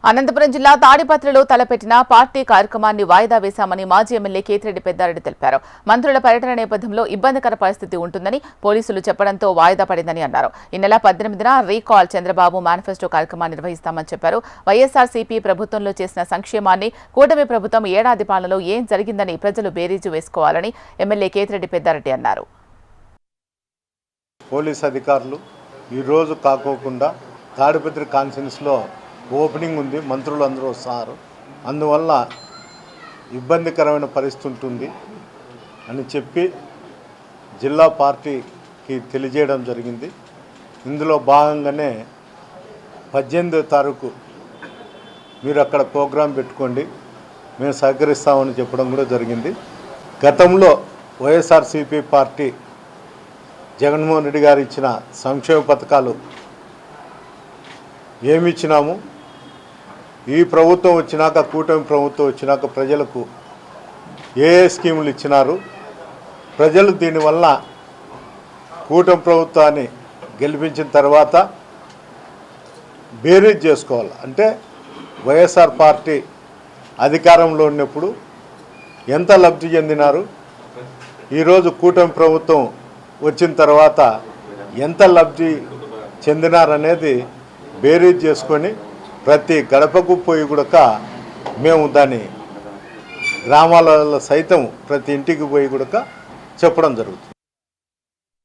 అనంతపురం జిల్లా తాడిపత్రిలో తలపెట్టిన పార్టీ కార్యక్రమాన్ని వాయిదా వేశామని మాజీ ఎమ్మెల్యే కేతిరెడ్డి పెద్దారెడ్డి తెలిపారు. మంత్రుల పర్యటన నేపథ్యంలో ఇబ్బందికర పరిస్థితి ఉంటుందని పోలీసులు చెప్పడంతో వాయిదా పడిందని అన్నారు. ఈ నెల 18న రీకాల్ చంద్రబాబు మేనిఫెస్టో కార్యక్రమాన్ని నిర్వహిస్తామని చెప్పారు. వైఎస్ఆర్సీపీ ప్రభుత్వంలో చేసిన సంక్షేమాన్ని కూటమి ప్రభుత్వం ఏడాది పాలనలో ఏం జరిగిందని ప్రజలు బేరీజు వేసుకోవాలని ఎమ్మెల్యే కేతిరెడ్డి పెద్దారెడ్డి అన్నారు. పోలీస్ అధికారులు ఈరోజు కాకోకుండా తాడిపత్రి కాన్ఫరెన్స్లో ఓపెనింగ్ ఉంది, మంత్రులు అందరూ వస్తారు, అందువల్ల ఇబ్బందికరమైన పరిస్థితి ఉంటుంది అని చెప్పి జిల్లా పార్టీకి తెలియజేయడం జరిగింది. ఇందులో భాగంగానే 18వ తారీఖు మీరు అక్కడ ప్రోగ్రాం పెట్టుకోండి, మేము సహకరిస్తామని చెప్పడం కూడా జరిగింది. గతంలో వైఎస్ఆర్సీపీ పార్టీ జగన్మోహన్ రెడ్డి గారు ఇచ్చిన సంక్షేమ పథకాలు ఏమి ఇచ్చినాము, ఈ ప్రభుత్వం వచ్చినాక కూటమి ప్రభుత్వం వచ్చినాక ప్రజలకు ఏ స్కీములు ఇచ్చినారు, ప్రజలు దీనివల్ల కూటమి ప్రభుత్వాన్ని గెలిపించిన తర్వాత బేరీజ్ చేసుకోవాలి. అంటే వైఎస్ఆర్ పార్టీ అధికారంలో ఉన్నప్పుడు ఎంత లబ్ధి చెందినారు, ఈరోజు కూటమి ప్రభుత్వం వచ్చిన తర్వాత ఎంత లబ్ధి చెందినారనేది బేరీజ్ చేసుకొని ప్రతి గడపకు పోయి కూడా మేము దాన్ని గ్రామాలలో సైతం ప్రతి ఇంటికి పోయి కూడా చెప్పడం జరుగుతుంది.